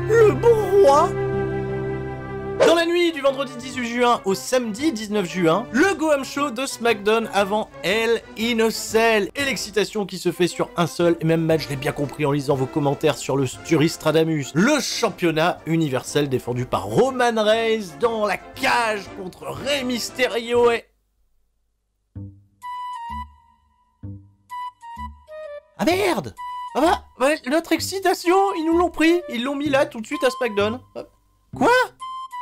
Le bon roi. Dans la nuit du vendredi 18 juin au samedi 19 juin, le Go-Home Show de SmackDown avant Hell in a Cell. Et l'excitation qui se fait sur un seul et même match, je l'ai bien compris en lisant vos commentaires sur le Sturistradamus. Le championnat universel défendu par Roman Reigns dans la cage contre Rey Mysterio et... Ah merde! Ah bah, notre excitation, ils nous l'ont pris, ils l'ont mis là tout de suite à SmackDown. Quoi?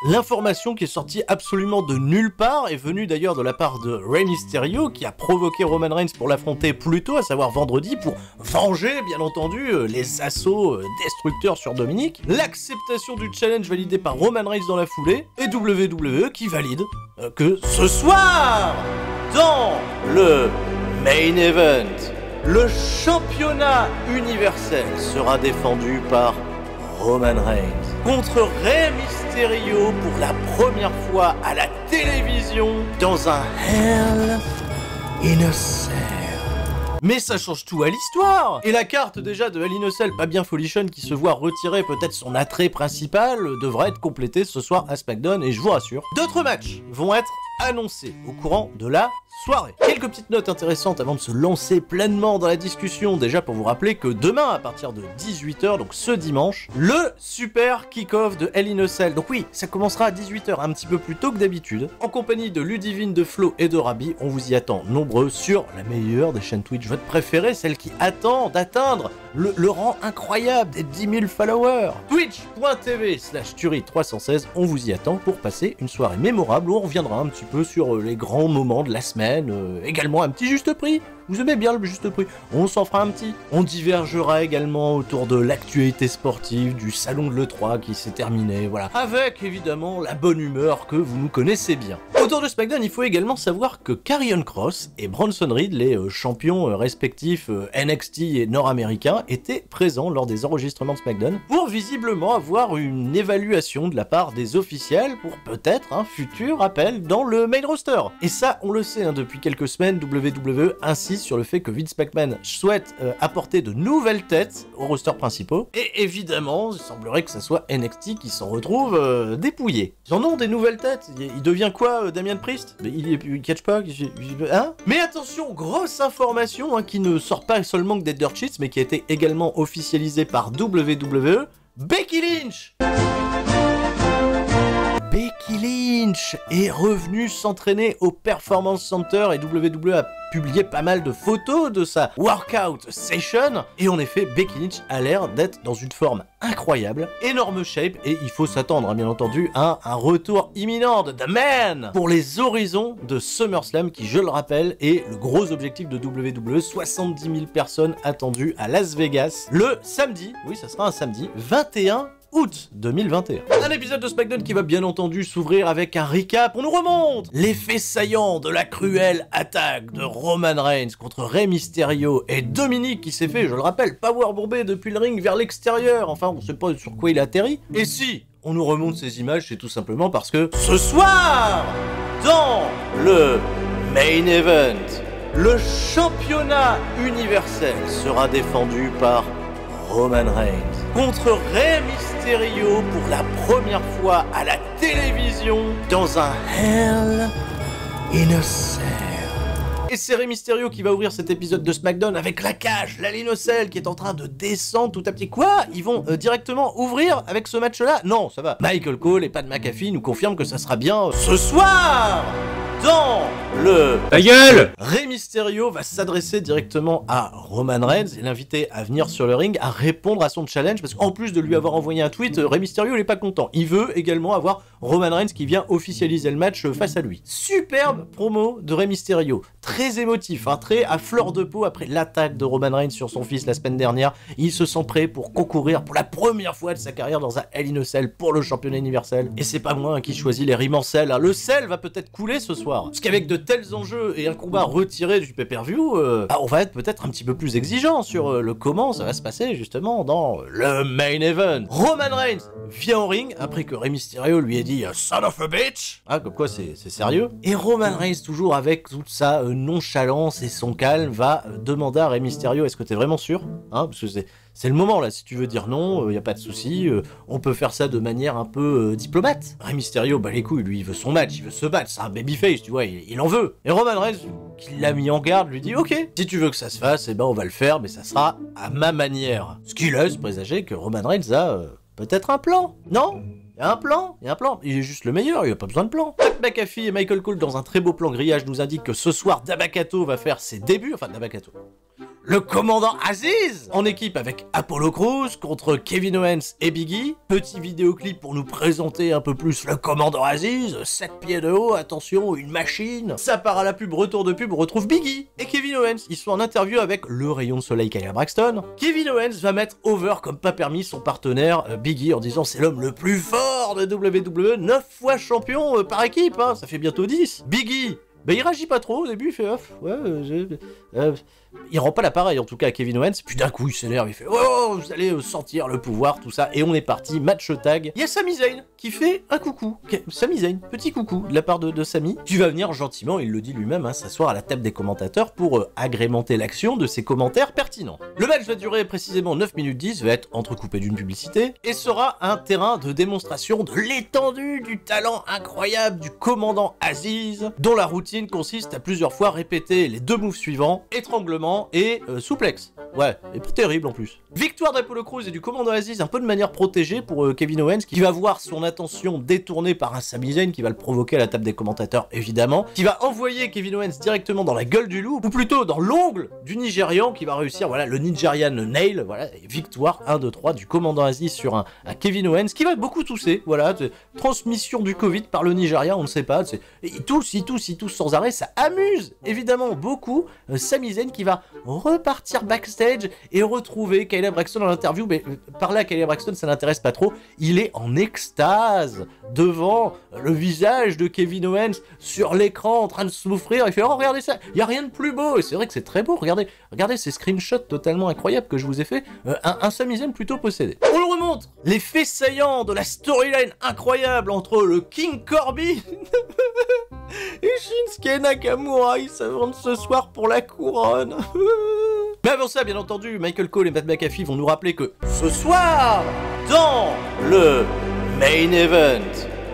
L'information qui est sortie absolument de nulle part est venue d'ailleurs de la part de Rey Mysterio qui a provoqué Roman Reigns pour l'affronter plus tôt, à savoir vendredi, pour venger bien entendu les assauts destructeurs sur Dominic, l'acceptation du challenge validé par Roman Reigns dans la foulée, et WWE qui valide que ce soir, dans le main event, le championnat universel sera défendu par Roman Reigns contre Rey Mysterio pour la première fois à la télévision dans un Hell in a Cell. Mais ça change tout à l'histoire. Et la carte déjà de Hell in a Cell, pas bien folichonne, qui se voit retirer peut-être son attrait principal, devrait être complétée ce soir à SmackDown, et je vous rassure, d'autres matchs vont être annoncés au courant de la soirée. Quelques petites notes intéressantes avant de se lancer pleinement dans la discussion, déjà pour vous rappeler que demain à partir de 18 h, donc ce dimanche, le super kick-off de Hell in a Cell. Donc oui, ça commencera à 18 h, un petit peu plus tôt que d'habitude, en compagnie de Ludivine, de Flo et de Rabi. On vous y attend nombreux sur la meilleure des chaînes Twitch, votre préférée, celle qui attend d'atteindre le rang incroyable des 10 000 followers. Twitch.tv/Turi316, on vous y attend pour passer une soirée mémorable où on reviendra un petit peu sur les grands moments de la semaine, également un petit juste prix. Vous aimez bien le juste prix, on s'en fera un petit. On divergera également autour de l'actualité sportive, du salon de l'E3 qui s'est terminé, voilà. Avec évidemment la bonne humeur que vous nous connaissez bien. Autour de SmackDown, il faut également savoir que Karrion Kross et Bronson Reed, les champions respectifs NXT et nord-américains, étaient présents lors des enregistrements de SmackDown pour visiblement avoir une évaluation de la part des officiels pour peut-être un futur appel dans le main roster. Et ça, on le sait, depuis quelques semaines, WWE insiste sur le fait que Vince McMahon souhaite apporter de nouvelles têtes aux rosters principaux. Et évidemment, il semblerait que ça soit NXT qui s'en retrouve dépouillé. Ils en ont des nouvelles têtes. Il devient quoi, Damien Priest? Il catch pas, hein? Mais attention, grosse information qui ne sort pas seulement que des dirt sheets, mais qui a été également officialisée par WWE. Becky Lynch! Becky Lynch est revenue s'entraîner au Performance Center et WWE a publié pas mal de photos de sa workout session. Et en effet, Becky Lynch a l'air d'être dans une forme incroyable, énorme shape, et il faut s'attendre, bien entendu, à un retour imminent de The Man pour les horizons de SummerSlam, qui, je le rappelle, est le gros objectif de WWE. 70 000 personnes attendues à Las Vegas le samedi, oui, ça sera un samedi, 21 août 2021. Un épisode de SmackDown qui va bien entendu s'ouvrir avec un recap. On nous remonte les faits saillants de la cruelle attaque de Roman Reigns contre Rey Mysterio et Dominic qui s'est fait, je le rappelle, powerbomber depuis le ring vers l'extérieur. Enfin, on sait pas sur quoi il a atterri. Et si on nous remonte ces images, c'est tout simplement parce que ce soir, dans le main event, le championnat universel sera défendu par Roman Reigns contre Rey Mysterio pour la première fois à la télévision dans un Hell in a Cell. Et c'est Rey Mysterio qui va ouvrir cet épisode de SmackDown avec la cage, la Hell in a Cell qui est en train de descendre tout à petit. Quoi? Ils vont directement ouvrir avec ce match-là? Non, ça va. Michael Cole et Pat McAfee nous confirment que ça sera bien ce soir dans le... Ta gueule! Rey Mysterio va s'adresser directement à Roman Reigns et l'inviter à venir sur le ring, à répondre à son challenge, parce qu'en plus de lui avoir envoyé un tweet, Rey Mysterio il est pas content. Il veut également avoir Roman Reigns qui vient officialiser le match face à lui. Superbe promo de Rey Mysterio, très émotif, très à fleur de peau après l'attaque de Roman Reigns sur son fils la semaine dernière. Il se sent prêt pour concourir pour la première fois de sa carrière dans un Hell in a Cell pour le championnat universel. Et c'est pas moi qui choisis les rimes en sel. Le sel va peut-être couler ce soir. soir. Parce qu'avec de tels enjeux et un combat retiré du pay-per-view, on va être peut-être un petit peu plus exigeant sur le comment ça va se passer justement dans le main event. Roman Reigns vient au ring après que Rey Mysterio lui ait dit son of a bitch. Ah, comme quoi c'est sérieux. Et Roman Reigns, toujours avec toute sa nonchalance et son calme, va demander à Rey Mysterio, est-ce que t'es vraiment sûr, hein, parce que c'est le moment là, si tu veux dire non, y a pas de souci, on peut faire ça de manière un peu diplomate. Rey Mysterio, bah les couilles, lui il veut son match, il veut se battre, c'est un babyface, tu vois, il en veut. Et Roman Reigns, qui l'a mis en garde, lui dit ok, si tu veux que ça se fasse, eh ben on va le faire, mais ça sera à ma manière. Ce qui laisse présager que Roman Reigns a peut-être un plan, non? Il y a un plan, il est juste le meilleur, il n'y a pas besoin de plan. Pat McAfee et Michael Cole dans un très beau plan grillage nous indiquent que ce soir Dabba-Kato va faire ses débuts, enfin Dabba-Kato. Le commandant Aziz en équipe avec Apollo Crews contre Kevin Owens et Big E. Petit vidéoclip pour nous présenter un peu plus le commandant Aziz, 7 pieds de haut, attention, une machine. Ça part à la pub, retour de pub, on retrouve Big E et Kevin Owens. Ils sont en interview avec le rayon de soleil Kyle Braxton. Kevin Owens va mettre over comme pas permis son partenaire Big E en disant c'est l'homme le plus fort de WWE, 9 fois champion par équipe, hein, ça fait bientôt 10. Big E, bah il réagit pas trop au début, il fait il rend pas l'appareil en tout cas à Kevin Owens, puis d'un coup il s'énerve, il fait oh vous allez sentir le pouvoir, tout ça, et on est parti, match tag. Il y a Sami Zayn qui fait un coucou, Sami Zayn, petit coucou de la part de Sami, qui va venir gentiment, il le dit lui-même, hein, s'asseoir à la table des commentateurs pour agrémenter l'action de ses commentaires pertinents. Le match va durer précisément 9 minutes 10, va être entrecoupé d'une publicité, et sera un terrain de démonstration de l'étendue du talent incroyable du commandant Aziz, dont la routine consiste à plusieurs fois répéter les deux moves suivants, étranglement et souplex. Ouais, et pas terrible en plus. Victoire d'Apollo Crews et du commandant Aziz un peu de manière protégée pour Kevin Owens, qui va voir son attention détournée par un Sami Zayn qui va le provoquer à la table des commentateurs évidemment, qui va envoyer Kevin Owens directement dans la gueule du loup, ou plutôt dans l'ongle du Nigérian qui va réussir, voilà, le Nigerian Nail, voilà, et victoire 1, 2, 3 du commandant Aziz sur un Kevin Owens qui va beaucoup tousser, voilà, transmission du Covid par le Nigeria, on ne sait pas, il tousse sans arrêt, ça amuse évidemment beaucoup Sami Zayn qui va repartir backstage et retrouver Kyle Braxton dans l'interview, mais par là Kyle Braxton ça n'intéresse pas trop, il est en extase devant le visage de Kevin Owens sur l'écran en train de souffrir, il fait oh regardez ça, il n'y a rien de plus beau, et c'est vrai que c'est très beau, regardez ces screenshots totalement incroyables que je vous ai fait, un Sami Zayn plutôt possédé. On le remonte, les faits saillants de la storyline incroyable entre le King Corbin et Shinsuke Nakamura, ils s'avancent ce soir pour la couronne. Mais avant ça, bien entendu, Michael Cole et Pat McAfee vont nous rappeler que ce soir, dans le main event,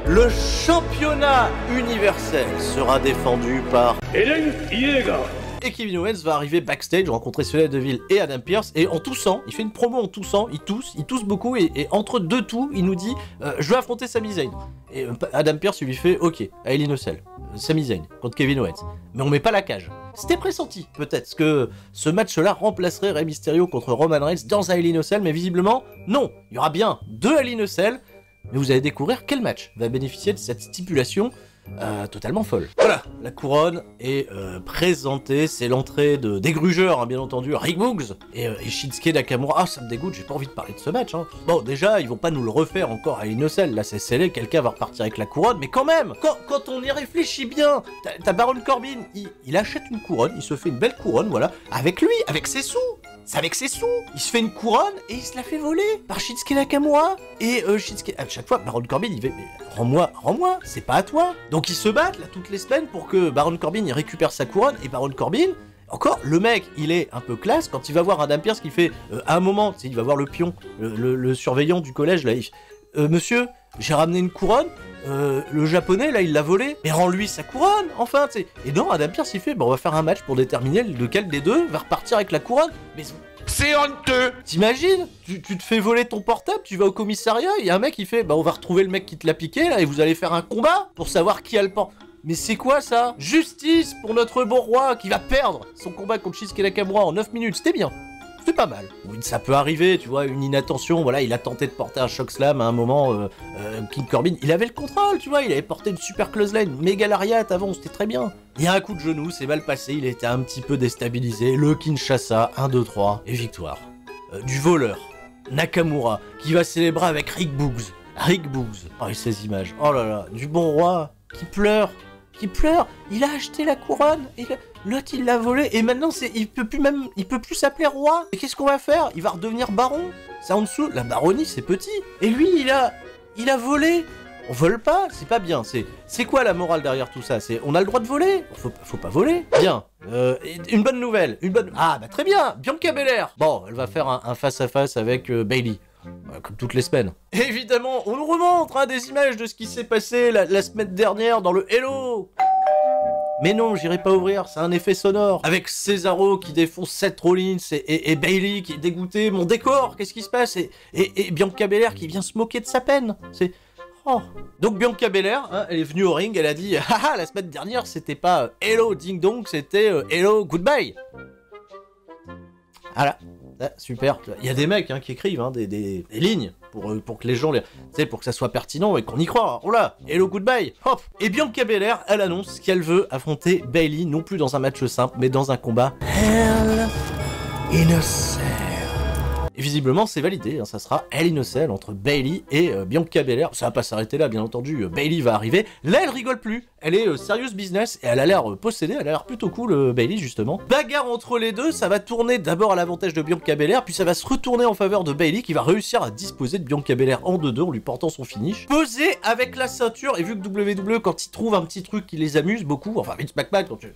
le championnat universel sera défendu par Ellen Yeager. Et Kevin Owens va arriver backstage, rencontrer Sonya Deville et Adam Pearce, et en toussant, il fait une promo en toussant, il tousse beaucoup, et entre deux toux, il nous dit je vais affronter Sami Zayn. Et Adam Pearce lui fait ok, à Hell in a Cell, Sami Zayn contre Kevin Owens. Mais on met pas la cage. C'était pressenti, peut-être, que ce match-là remplacerait Rey Mysterio contre Roman Reigns dans un Hell in a Cell, mais visiblement, non. Il y aura bien 2 Hell in a Cell, mais vous allez découvrir quel match va bénéficier de cette stipulation totalement folle. Voilà, la couronne est présentée, c'est l'entrée des grugeurs, hein, bien entendu, Rick Boogs et Shinsuke Nakamura. Ah, ça me dégoûte, j'ai pas envie de parler de ce match. Hein. Bon, déjà, ils vont pas nous le refaire encore à Innocel, là c'est scellé, quelqu'un va repartir avec la couronne, mais quand même, quand on y réfléchit bien, t'as Baron Corbin, il achète une couronne, il se fait une belle couronne, voilà, avec lui, avec ses sous. C'est avec ses sous. Il se fait une couronne et il se la fait voler par Shinsuke Nakamura. Et Shinsuke, à chaque fois, Baron Corbin, il fait rends-moi, c'est pas à toi. Donc ils se battent là toutes les semaines pour que Baron Corbin il récupère sa couronne. Et Baron Corbin, encore, le mec, il est un peu classe quand il va voir Adam Pearce qui fait, à un moment, tu sais, il va voir le pion, le surveillant du collège là. Monsieur, j'ai ramené une couronne. Le japonais là il l'a volé, mais rends-lui sa couronne, enfin tu sais. Et non, Adam Pearce il fait, bon on va faire un match pour déterminer lequel des deux va repartir avec la couronne. Mais c'est honteux. T'imagines, tu te fais voler ton portable, tu vas au commissariat, il y a un mec qui fait, bah on va retrouver le mec qui te l'a piqué là et vous allez faire un combat pour savoir qui a le pan. Mais c'est quoi ça? Justice pour notre beau roi qui va perdre son combat contre Shinsuke Nakamura en 9 minutes, c'était bien. C'est pas mal. Oui, ça peut arriver, tu vois, une inattention, voilà, il a tenté de porter un choc slam à un moment, King Corbin, il avait le contrôle, tu vois, il avait porté une super clothesline, méga lariat avant, c'était très bien. Il y a un coup de genou, c'est mal passé, il était un petit peu déstabilisé, le Kinshasa, 1, 2, 3, et victoire. Du voleur, Nakamura, qui va célébrer avec Rick Boogs. Rick Boogs. Oh, et ces images, oh là là, du bon roi, qui pleure. qui pleure. Il a acheté la couronne, et l'autre il l'a volé, et maintenant il peut plus s'appeler roi. Et qu'est-ce qu'on va faire? Il va redevenir baron. C'est en dessous, la baronnie c'est petit. Et lui il a volé. On vole pas, c'est pas bien. C'est quoi la morale derrière tout ça? On a le droit de voler? Faut pas voler. Bien. Une bonne nouvelle. Ah bah très bien. Bianca Belair. Bon, elle va faire un face-à-face avec Bayley. Comme toutes les semaines. Évidemment, on nous remontre des images de ce qui s'est passé la semaine dernière dans le Hello. Mais non, j'irai pas ouvrir, c'est un effet sonore. Avec Cesaro qui défonce Seth Rollins et Bayley qui est dégoûté. Mon décor, qu'est-ce qui se passe? Et Bianca Belair qui vient se moquer de sa peine. Oh. Donc Bianca Belair, hein, elle est venue au ring, elle a dit « Haha, la semaine dernière, c'était pas Hello Ding Dong, c'était Hello Goodbye ». Voilà, ah, super. Il y a des mecs qui écrivent des lignes pour que les gens, pour que ça soit pertinent et qu'on y croit. Oh là, Hello Goodbye, hop. Et Bianca Belair, elle annonce qu'elle veut affronter Bayley, non plus dans un match simple, mais dans un combat Hell in a Cell. Et visiblement, c'est validé, ça sera Hell in a Cell entre Bayley et Bianca Belair. Ça va pas s'arrêter là, bien entendu, Bayley va arriver. Là, elle rigole plus, elle est serious business, et elle a l'air possédée, elle a l'air plutôt cool, Bayley, justement. Bagarre entre les deux, ça va tourner d'abord à l'avantage de Bianca Belair, puis ça va se retourner en faveur de Bayley, qui va réussir à disposer de Bianca Belair en 2-2 en lui portant son finish. Posé avec la ceinture, et vu que WWE, quand il trouve un petit truc qui les amuse beaucoup, enfin Vince McMahon, quand tu...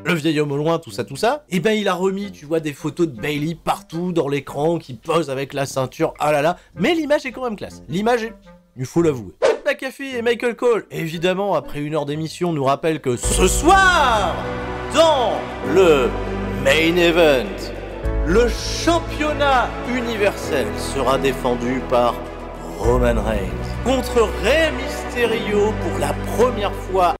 Le vieil homme au loin, tout ça, et ben il a remis, tu vois, des photos de Bayley partout dans l'écran, qui pose avec la ceinture, ah là là, mais l'image est quand même classe, l'image est... il faut l'avouer. Pat McAfee et Michael Cole, évidemment, après 1 heure d'émission, nous rappellent que ce soir, dans le main event, le championnat universel sera défendu par Roman Reigns contre Rey Mysterio pour la première fois.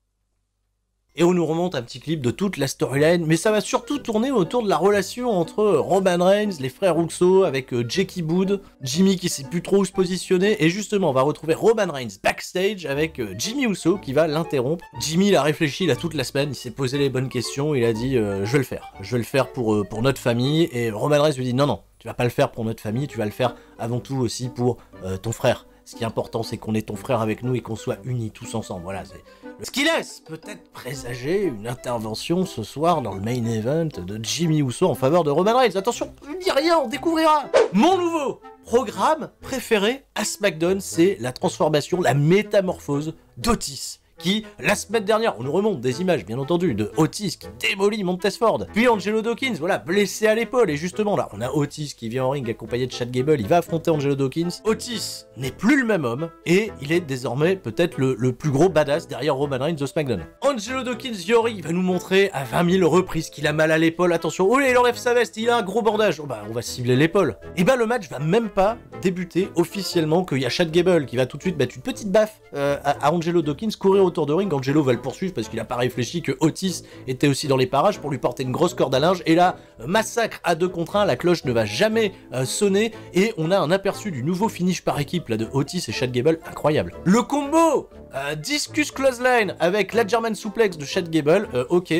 Et on nous remonte un petit clip de toute la storyline, mais ça va surtout tourner autour de la relation entre Roman Reigns, les frères Russo, avec Jackie Bood, Jimmy qui sait plus trop où se positionner, et justement on va retrouver Roman Reigns backstage avec Jimmy Uso qui va l'interrompre. Jimmy il a réfléchi toute la semaine, il s'est posé les bonnes questions, il a dit je vais le faire pour notre famille, et Roman Reigns lui dit non, tu vas pas le faire pour notre famille, tu vas le faire avant tout aussi pour ton frère. Ce qui est important, c'est qu'on ait ton frère avec nous et qu'on soit unis tous ensemble. Voilà, c'est ce qui laisse peut-être présager une intervention ce soir dans le main event de Jimmy Uso en faveur de Roman Reigns. Attention, ne dis rien, on découvrira. Mon nouveau programme préféré à SmackDown, c'est la transformation, la métamorphose d'Otis. Qui, la semaine dernière, on nous remonte des images, bien entendu, de Otis qui démolit Montez-Ford, puis Angelo Dawkins, voilà, blessé à l'épaule, et justement, là, on a Otis qui vient en ring accompagné de Chad Gable, il va affronter Angelo Dawkins. Otis n'est plus le même homme, et il est désormais peut-être le plus gros badass derrière Roman Reigns de SmackDown. Angelo Dawkins, Yori, va nous montrer à 20 000 reprises qu'il a mal à l'épaule, attention, oh là, il enlève sa veste, il a un gros bandage, oh bah, on va cibler l'épaule. Et bah, le match va même pas débuter officiellement, qu'il y a Chad Gable qui va tout de suite mettre une petite baffe à Angelo Dawkins, courir autour de ring. Angelo va le poursuivre parce qu'il a pas réfléchi que Otis était aussi dans les parages pour lui porter une grosse corde à linge, et là, massacre à 2 contre 1, la cloche ne va jamais sonner, et on a un aperçu du nouveau finish par équipe là de Otis et Chad Gable, incroyable. Le combo Discus Clothesline avec la German Suplex de Chad Gable, ok,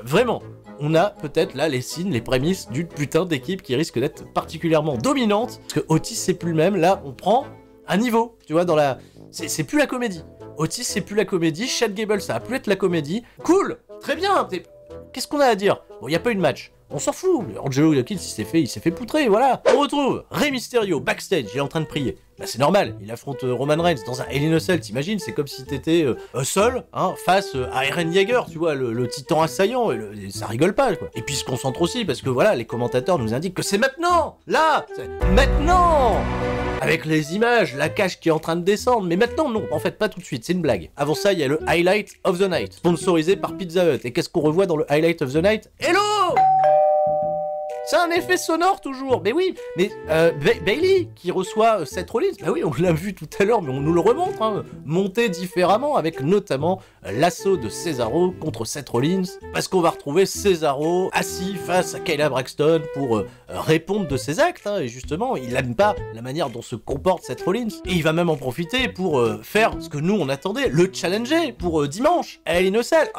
vraiment, on a peut-être là les signes, les prémices d'une putain d'équipe qui risque d'être particulièrement dominante, parce que Otis c'est plus le même, là on prend un niveau, tu vois, dans la... c'est plus la comédie. Otis c'est plus la comédie, Chad Gable ça va plus être la comédie. Cool, très bien. Qu'est-ce qu'on a à dire? Bon, il n'y a pas eu de match. On s'en fout. Angelo Dawkins il s'est fait poutrer, voilà. On retrouve Rey Mysterio backstage, il est en train de prier. Bah c'est normal, il affronte Roman Reigns dans un Hell in a Cell, t'imagines, c'est comme si t'étais seul, hein, face à Eren Yeager, tu vois, le titan assaillant, et ça rigole pas, quoi. Et puis il se concentre aussi, parce que voilà, les commentateurs nous indiquent que c'est maintenant, là, c'est maintenant. Avec les images, la cage qui est en train de descendre, mais maintenant non, en fait pas tout de suite, c'est une blague. Avant ça, il y a le Highlight of the Night, sponsorisé par Pizza Hut, et qu'est-ce qu'on revoit dans le Highlight of the Night? Hello! C'est un effet sonore toujours, mais oui, mais Bayley qui reçoit Seth Rollins, bah oui, on l'a vu tout à l'heure, mais on nous le remontre, hein, monté différemment, avec notamment l'assaut de Cesaro contre Seth Rollins, parce qu'on va retrouver Cesaro assis face à Kayla Braxton pour répondre de ses actes, hein, et justement, il n'aime pas la manière dont se comporte Seth Rollins, et il va même en profiter pour faire ce que nous on attendait, le challenger pour dimanche, à Hell in a Cell.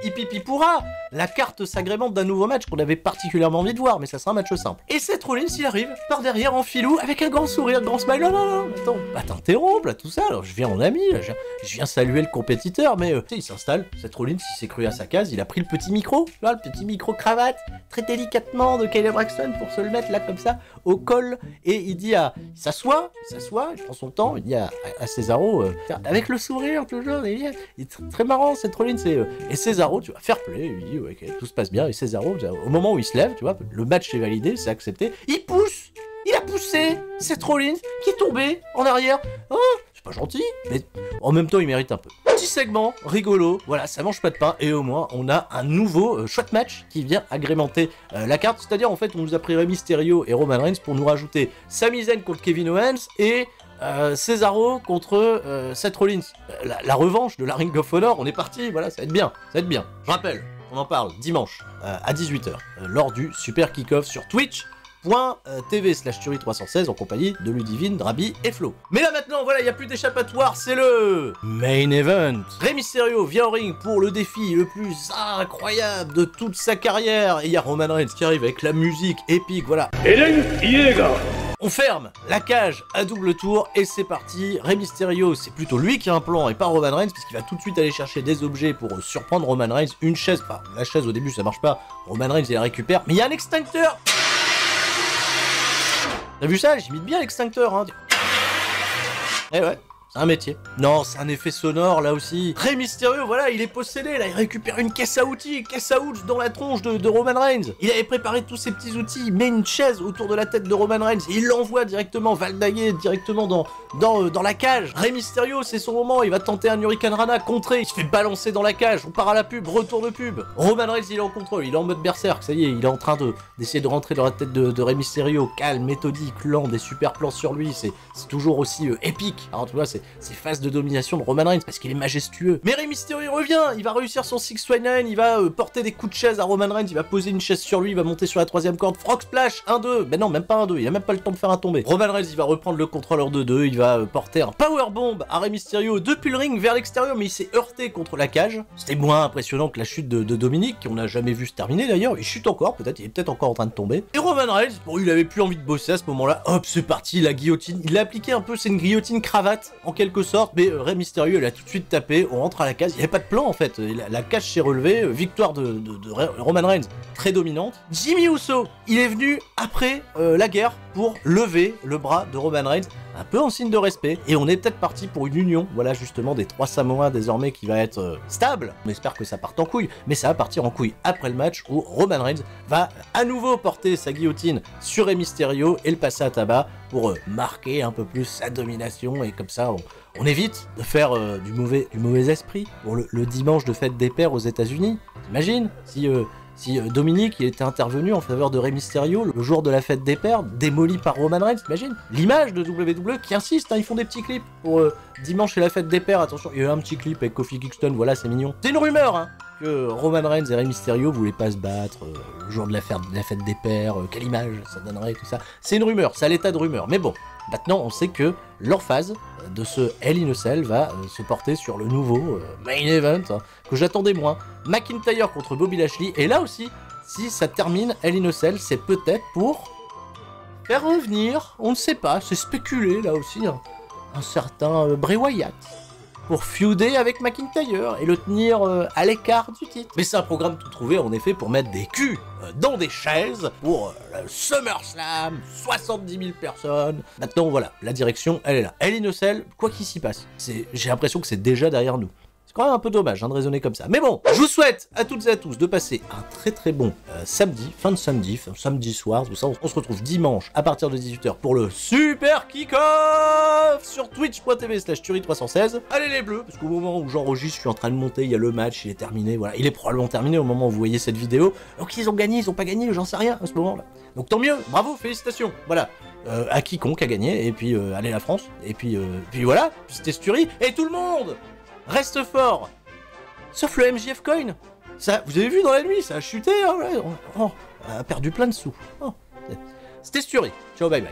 Hippie pourra, la carte s'agrémente d'un nouveau match qu'on avait particulièrement envie de voir, mais ça sera un match simple. Et Seth Rollins, il arrive par derrière en filou avec un grand sourire, un grand smile. Non, attends, pas t'interrompre là, tout ça. Alors, je viens en ami, là, je viens saluer le compétiteur, mais tu sais, il s'installe. Seth Rollins, il s'est cru à sa case, il a pris le petit micro, là, le petit micro cravate, très délicatement de Kayla Braxton pour se le mettre là comme ça au col, et il dit il s'assoit, il prend son temps, il dit à Cesaro, avec le sourire toujours, il est très marrant Seth Rollins, et Cesaro, tu vois, fair play, il dit ouais, ok, tout se passe bien, et Cesaro, au moment où il se lève, tu vois, le match est validé, c'est accepté, il a poussé Seth Rollins qui est tombé en arrière. Oh, c'est pas gentil, mais en même temps il mérite un peu. Petit segment rigolo, voilà, ça mange pas de pain, et au moins on a un nouveau shot match qui vient agrémenter la carte, c'est-à-dire en fait on nous a pris Rey Mysterio et Roman Reigns pour nous rajouter Sami Zayn contre Kevin Owens et Cesaro contre Seth Rollins. La revanche de la Ring of Honor, on est parti, voilà, ça va être bien, ça va être bien. Je rappelle, on en parle dimanche à 18h lors du super kick-off sur twitch.tv/Tuerie316 en compagnie de Ludivine, Drabi et Flo. Mais là maintenant, voilà, il n'y a plus d'échappatoire, c'est le main event. Rey Mysterio vient au ring pour le défi le plus incroyable de toute sa carrière. Et il y a Roman Reigns qui arrive avec la musique épique, voilà. On ferme la cage à double tour et c'est parti. Rey Mysterio, c'est plutôt lui qui a un plan et pas Roman Reigns, parce qu'il va tout de suite aller chercher des objets pour surprendre Roman Reigns. Une chaise, enfin la chaise au début ça marche pas, Roman Reigns il la récupère, mais il y a un extincteur. T'as vu ça? J'imite bien l'extincteur, hein. Eh ouais. C'est un métier. Non, c'est un effet sonore, là aussi. Rey Mysterio, voilà, il est possédé, là, il récupère une caisse à outils dans la tronche de Roman Reigns. Il avait préparé tous ses petits outils, il met une chaise autour de la tête de Roman Reigns, et il l'envoie directement, valdaguer directement dans la cage. Rey Mysterio, c'est son moment, il va tenter un Hurricane Rana, contré, il se fait balancer dans la cage, on part à la pub, retour de pub. Roman Reigns, il est en contrôle, il est en mode berserk, ça y est, il est en train d'essayer de rentrer dans la tête de Rey Mysterio, calme, méthodique, lent, des super plans sur lui, c'est toujours aussi épique. Alors tu vois, c'est phases de domination de Roman Reigns parce qu'il est majestueux. Mais Rey Mysterio il revient, il va réussir son 619, il va porter des coups de chaise à Roman Reigns, il va poser une chaise sur lui, il va monter sur la troisième corde, Frog Splash, 1-2, mais non, même pas 1-2, il a même pas le temps de faire un tombé. Roman Reigns il va reprendre le contrôleur de 2, il va porter un powerbomb à Rey Mysterio depuis le ring vers l'extérieur, mais il s'est heurté contre la cage. C'était moins impressionnant que la chute de Dominique, qu'on n'a jamais vu se terminer d'ailleurs, il chute encore, peut-être, il est peut-être encore en train de tomber. Et Roman Reigns, bon, il avait plus envie de bosser à ce moment-là, hop, c'est parti, la guillotine, il l'a appliqué un peu, c'est une guillotine cravate, en quelque sorte, mais Rey Mysterio, il a tout de suite tapé, on rentre à la case, il n'y avait pas de plan en fait, la cage s'est relevée, victoire de Roman Reigns, très dominante. Jimmy Uso, il est venu après la guerre pour lever le bras de Roman Reigns, un peu en signe de respect, et on est peut-être parti pour une union, voilà justement des trois Samoans désormais qui va être stable, on espère que ça parte en couille, mais ça va partir en couille après le match où Roman Reigns va à nouveau porter sa guillotine sur Rey Mysterio et le passer à tabac pour marquer un peu plus sa domination, et comme ça on évite de faire du mauvais esprit pour le dimanche de fête des pères aux États-Unis. T'imagines si Dominique il était intervenu en faveur de Rey Mysterio le jour de la fête des pères, démoli par Roman Reigns, t'imagines? L'image de WWE qui insiste, hein, ils font des petits clips pour dimanche et la fête des pères, attention, il y a eu un petit clip avec Kofi Kingston, voilà, c'est mignon. C'est une rumeur, hein, que Roman Reigns et Rey Mysterio voulaient pas se battre le jour de la fête des pères, quelle image ça donnerait, tout ça. C'est une rumeur, c'est à l'état de rumeur, mais bon, maintenant on sait que leur phase de ce Hell in a Cell va se porter sur le nouveau main event, hein, que j'attendais moins. McIntyre contre Bobby Lashley, et là aussi, si ça termine Hell in a Cell, c'est peut-être pour faire revenir, on ne sait pas, c'est spéculé là aussi, hein, un certain Bray Wyatt, pour feuder avec McIntyre et le tenir à l'écart du titre. Mais c'est un programme tout trouvé en effet pour mettre des culs dans des chaises pour le SummerSlam, 70 000 personnes. Maintenant voilà, la direction elle est là. Hell in a Cell, quoi qu'il s'y passe, j'ai l'impression que c'est déjà derrière nous. C'est quand même un peu dommage hein, de raisonner comme ça. Mais bon, je vous souhaite à toutes et à tous de passer un très bon samedi, fin de samedi soir, tout ça. On se retrouve dimanche à partir de 18h pour le super kick-off sur twitch.tv/Tuerie316. Allez les bleus, parce qu'au moment où j'enregistre, je suis en train de monter, il y a le match, il est terminé, voilà. Il est probablement terminé au moment où vous voyez cette vidéo. Donc ils ont gagné, ils ont pas gagné, j'en sais rien à ce moment-là. Donc tant mieux, bravo, félicitations, voilà. À quiconque a gagné, et puis allez la France, et puis voilà, c'était Tuerie, et tout le monde reste fort, sauf le MJF Coin. Ça, vous avez vu dans la nuit, ça a chuté, hein, ouais, on a perdu plein de sous. Oh. C'était Tuerie. Ciao, bye bye.